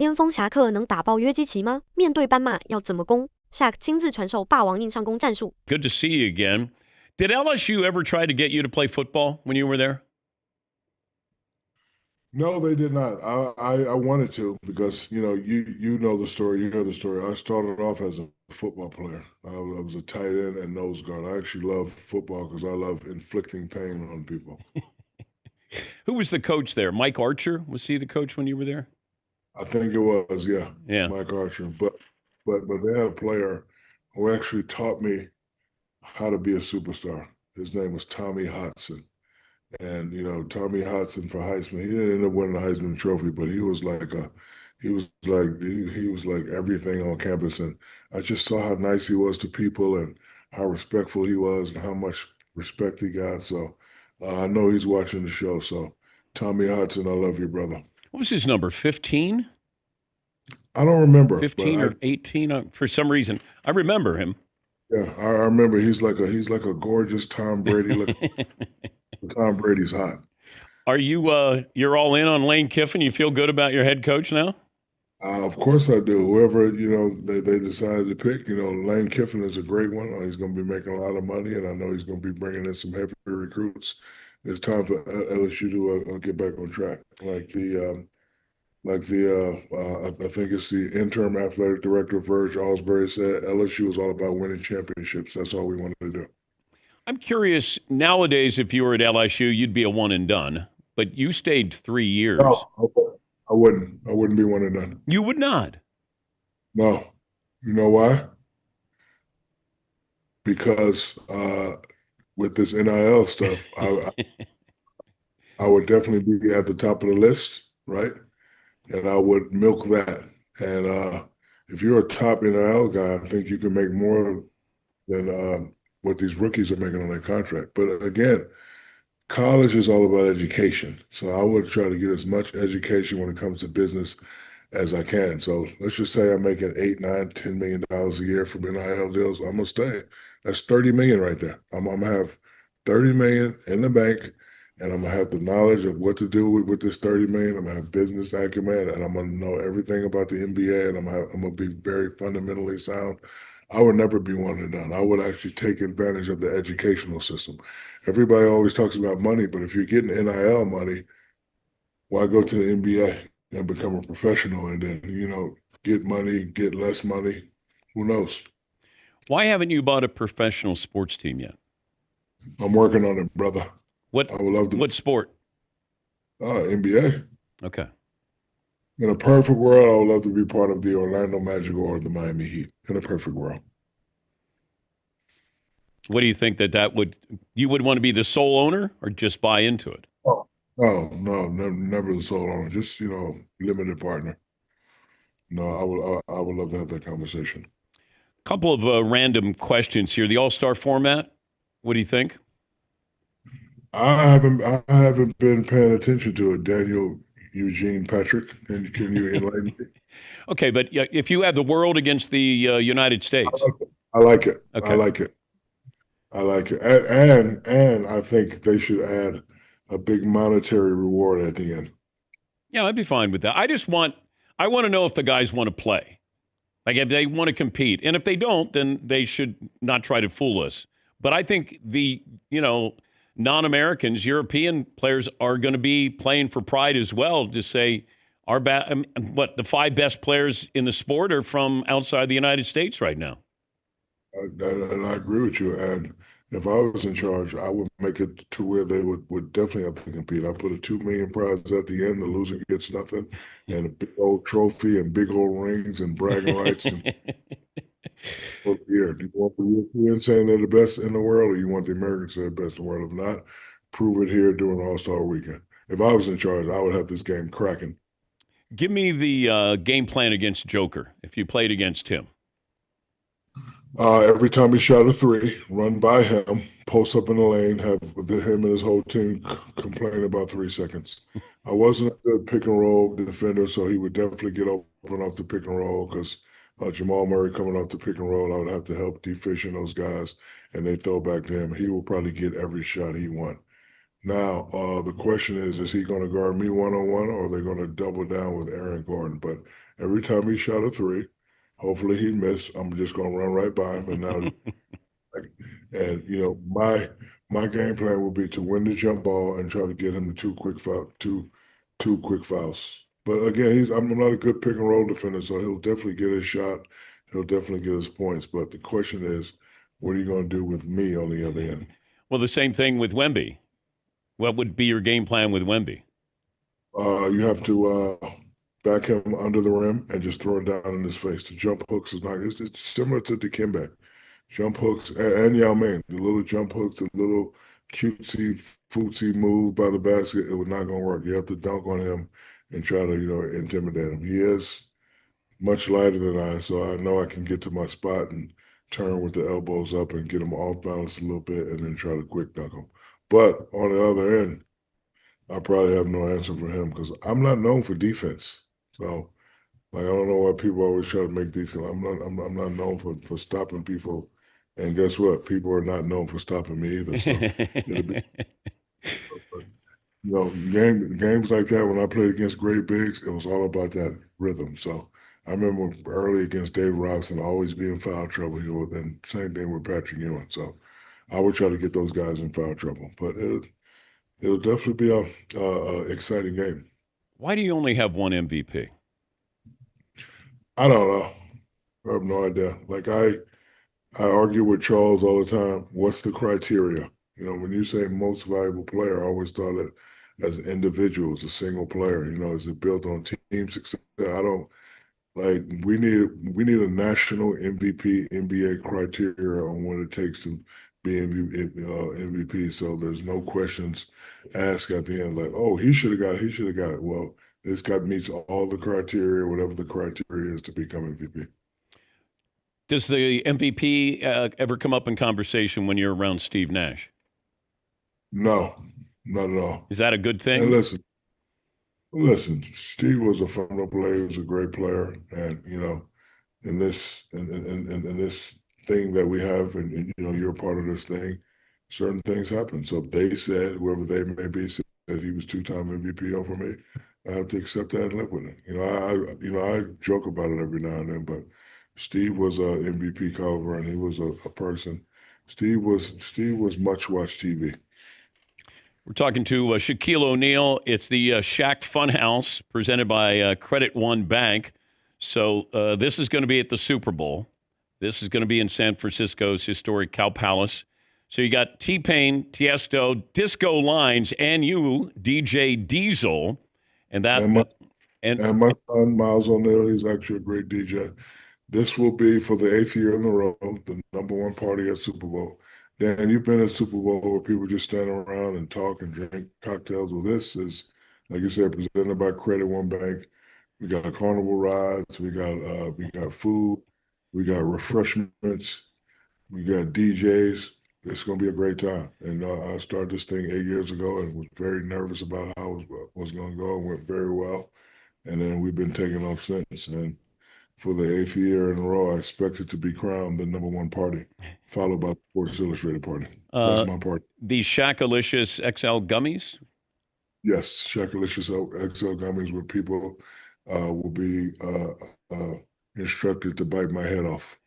巅峰侠客能打爆约基奇吗？面对斑马要怎么攻 ？Shaq 亲自传授霸王硬上弓战术。Good to see you again. Did LSU ever try to get you to play football when you were there? No, they did not. I wanted to because you know the story. You heard the story. I started off as a football player. I was a tight end and nose guard. I actually love football because I love inflicting pain on people. Who was the coach there? Mike Archer? Was he the coach when you were there? I think it was, yeah. Yeah. Mike Archer. But they had a player who actually taught me how to be a superstar. His name was Tommy Hodson. And Tommy Hodson for Heisman, he didn't end up winning the Heisman Trophy, but he was like everything on campus. And I just saw how nice he was to people and how respectful he was and how much respect he got. So I know he's watching the show. So Tommy Hodson, I love you, brother. What was his number? 15? I don't remember. 15 or 18 for some reason. I remember him. Yeah, I remember. He's like a gorgeous Tom Brady. Tom Brady's hot. Are you you're all in on Lane Kiffin? You feel good about your head coach now? Of course I do. Whoever they decided to pick, Lane Kiffin is a great one. He's going to be making a lot of money, and I know he's going to be bringing in some heavy recruits. It's time for LSU to get back on track. I think it's the interim athletic director, Verge Alsbury, said LSU is all about winning championships. That's all we wanted to do. I'm curious, nowadays, if you were at LSU, you'd be a one and done, but you stayed 3 years. No, I wouldn't. I wouldn't be one and done. You would not? No. You know why? Because with this NIL stuff, I would definitely be at the top of the list, right? And I would milk that. And if you're a top NIL guy, I think you can make more than what these rookies are making on their contract. But again, college is all about education. So I would try to get as much education when it comes to business as I can. So let's just say I'm making $8, $9, $10 million a year from NIL deals. I'm gonna stay. That's $30 million right there. I'm gonna have $30 million in the bank, and I'm gonna have the knowledge of what to do with this $30 million. I'm gonna have business acumen, and I'm gonna know everything about the NBA, and I'm gonna be very fundamentally sound. I would never be one and done. I would actually take advantage of the educational system. Everybody always talks about money, but if you're getting NIL money, why go to the NBA and become a professional and then, get money, get less money? Who knows? Why haven't you bought a professional sports team yet? I'm working on it, brother. What? I would love to. What sport? NBA. Okay. In a perfect world, I would love to be part of the Orlando Magic or the Miami Heat. In a perfect world. What do you think you would want to be the sole owner or just buy into it? Oh, no, never the sole owner. Just, limited partner. No, I would love to have that conversation. Couple of random questions here. The All-Star format, what do you think? I haven't been paying attention to it. Daniel Eugene Patrick, can you enlighten me? Okay, but if you have the world against the United States. I like it. Okay. I like it. And I think they should add a big monetary reward at the end. Yeah, I'd be fine with that. I want to know if the guys want to play. Like if they want to compete. And if they don't, then they should not try to fool us. But I think the, non-Americans, European players are going to be playing for pride as well to say, the 5 best players in the sport are from outside the United States right now. And I agree with you. And if I was in charge, I would make it to where they would definitely have to compete. I put a $2 million prize at the end. The loser gets nothing, and a big old trophy and big old rings and bragging rights. And here, do you want the Europeans saying they're the best in the world, or you want the Americans saying they're the best in the world? If not, prove it here during All-Star Weekend. If I was in charge, I would have this game cracking. Give me the game plan against Joker if you played against him. Every time he shot a 3, run by him, post up in the lane, have him and his whole team complain about 3 seconds. I wasn't a good pick and roll defender, so he would definitely get open off the pick and roll because Jamal Murray coming off the pick and roll, I would have to help deficient those guys, and they throw back to him. He will probably get every shot he wants. Now, the question is he going to guard me one-on-one, or are they going to double down with Aaron Gordon? But every time he shot a three, hopefully he missed, I'm just going to run right by him. And now, and you know, my game plan will be to win the jump ball and try to get him to two quick fouls. But again, I'm not a good pick and roll defender, so he'll definitely get his shot. He'll definitely get his points. But the question is, what are you going to do with me on the other end? Well, the same thing with Wemby. What would be your game plan with Wemby? You have to back him under the rim and just throw it down in his face. The jump hooks is not. It's similar to Dikembe. Jump hooks and Yao Ming. The little jump hooks, the little cutesy, footsie move by the basket. It was not going to work. You have to dunk on him and try to, intimidate him. He is much lighter than I, so I know I can get to my spot and turn with the elbows up and get him off balance a little bit and then try to quick dunk him. But on the other end, I probably have no answer for him because I'm not known for defense. So, I don't know why people always try to make defense. I'm not known for stopping people. And guess what? People are not known for stopping me either. So it'll be, games like that, when I played against great bigs, it was all about that rhythm. So I remember early against Dave Robinson, always be in foul trouble, and same thing with Patrick Ewing. So I would try to get those guys in foul trouble. But it'll definitely be a exciting game. Why do you only have one MVP? I don't know. I have no idea. Like I argue with Charles all the time. What's the criteria? When you say most valuable player, I always thought it as an individual, as a single player. Is it built on team success? I don't like. We need a national MVP, NBA criteria on what it takes to be MVP. So there's no questions asked at the end. Like, oh, he should have got it. He should have got it. Well, this guy meets all the criteria, whatever the criteria is to become MVP. Does the MVP ever come up in conversation when you're around Steve Nash? No, not at all. Is that a good thing? And listen, Steve was a phenomenal player. He was a great player. And, in this thing that we have, and you're a part of this thing, certain things happen. So they said, whoever they may be, said he was two-time MVP over me. I have to accept that and live with it. I joke about it every now and then, but Steve was a MVP caliber, and he was a person. Steve was much-watched TV. We're talking to Shaquille O'Neal. It's the Shaq Funhouse presented by Credit One Bank. So this is going to be at the Super Bowl. This is going to be in San Francisco's historic Cow Palace. So you got T-Pain, Tiesto, Disco Lines, and you, DJ Diesel. And my son, Miles O'Neal, he's actually a great DJ. This will be, for the 8th year in a row, the #1 party at Super Bowl. Dan, you've been at Super Bowl where people just stand around and talk and drink cocktails. Well, this is, like you said, presented by Credit One Bank. We got carnival rides. We got food. We got refreshments. We got DJs. It's going to be a great time. And I started this thing 8 years ago and was very nervous about how it was going to go. It went very well. And then we've been taking off since. And for the 8th year in a row, I expect it to be crowned the #1 party, followed by the Sports Illustrated party. That's my party. The Shaq-alicious XL gummies? Yes, Shaq-alicious XL gummies where people will be instructed to bite my head off.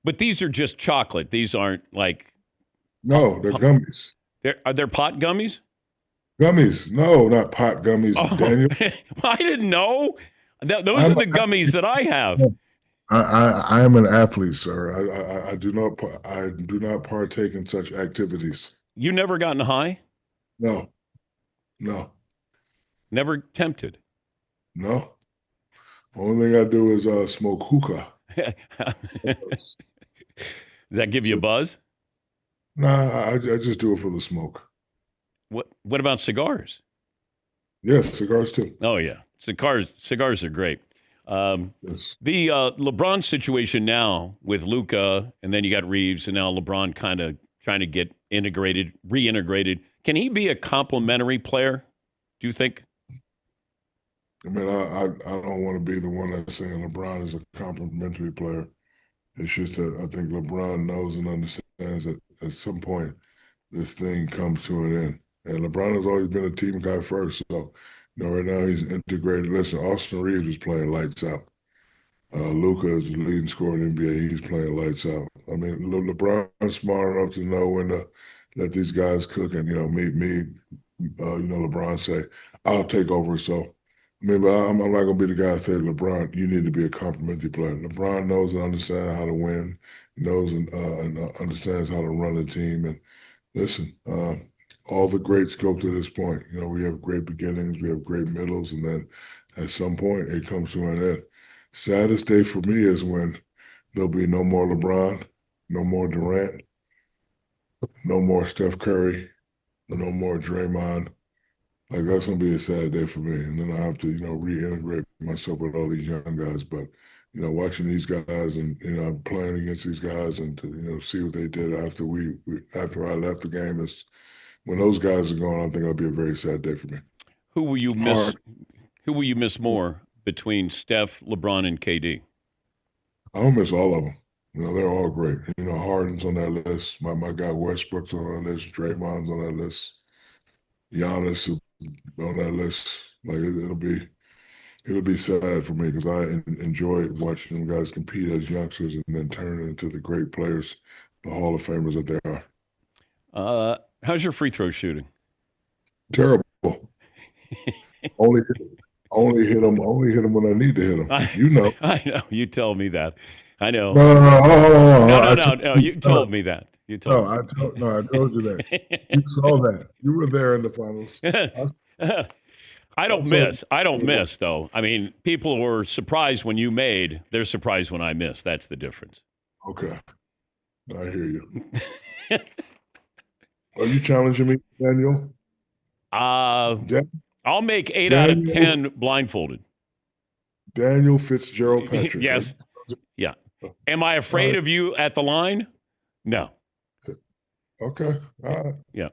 But these are just chocolate. These aren't like... No, they're gummies. Are there pot gummies? Gummies. No, not pot gummies, Daniel. I didn't know. Those are the gummies that I have. I am an athlete, sir. I do not partake in such activities. You never gotten high? No. Never tempted? No. Only thing I do is smoke hookah. Does that give you a buzz? Nah, I just do it for the smoke. What about cigars? Yes, cigars too. Oh yeah, cigars are great. Yes. The LeBron situation now with Luka, and then you got Reeves, and now LeBron kind of trying to get reintegrated. Can he be a complementary player, do you think? I mean, I don't want to be the one that's saying LeBron is a complementary player. It's just that I think LeBron knows and understands that at some point this thing comes to an end. And LeBron has always been a team guy first. So, right now he's integrated. Listen, Austin Reeves is playing lights out. Luka is the leading scorer in the NBA. He's playing lights out. I mean, LeBron's smart enough to know when to let these guys cook. And, LeBron say, I'll take over. So, but I'm not going to be the guy to say, LeBron, you need to be a complimentary player. LeBron knows and understands how to win, knows and understands how to run a team. And listen, all the greats go to this point. We have great beginnings, we have great middles, and then at some point it comes to an end. Saddest day for me is when there'll be no more LeBron, no more Durant, no more Steph Curry, no more Draymond. Like, that's going to be a sad day for me. And then I have to, reintegrate myself with all these young guys. But, watching these guys and, playing against these guys and to, see what they did after after I left the game is when those guys are gone, I think it'll be a very sad day for me. Who will you miss? Who will you miss more between Steph, LeBron, and KD? I'll miss all of them. They're all great. Harden's on that list. My guy Westbrook's on that list. Draymond's on that list. Giannis on that list. Like, it'll be sad for me because I enjoy watching them guys compete as youngsters and then turn into the great players, the Hall of Famers that they are. How's your free throw shooting? Terrible. only hit them when I need to hit them. I know. You tell me that. I know. No. You told me that. You told me. I told you that. You saw that. You were there in the finals. I don't miss, though. I mean, people were surprised when you made. They're surprised when I miss. That's the difference. Okay. I hear you. Are you challenging me, Daniel? I'll make 8 out of 10 blindfolded. Daniel Fitzgerald Patrick. Yes. Yeah. Am I afraid of you at the line? No. Okay. All right. Yeah.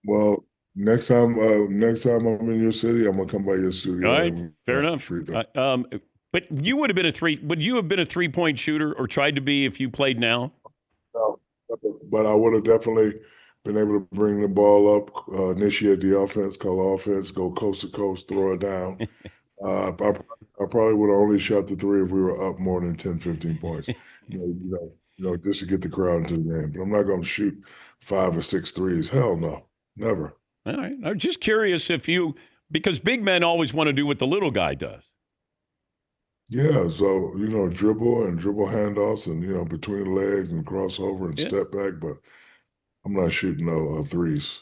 Well, next time I'm in your city, I'm gonna come by your studio. All right. Fair enough. But you would have been would you have been a 3-point shooter or tried to be if you played now? No, but I would have definitely been able to bring the ball up, initiate the offense, call offense, go coast to coast, throw it down. I probably would have only shot the three if we were up more than 10, 15 points. Just to get the crowd into the game. But I'm not going to shoot 5 or 6 threes. Hell no, never. All right. I'm just curious because big men always want to do what the little guy does. Yeah, so, dribble handoffs and, between the legs and crossover and step back, but I'm not shooting no threes.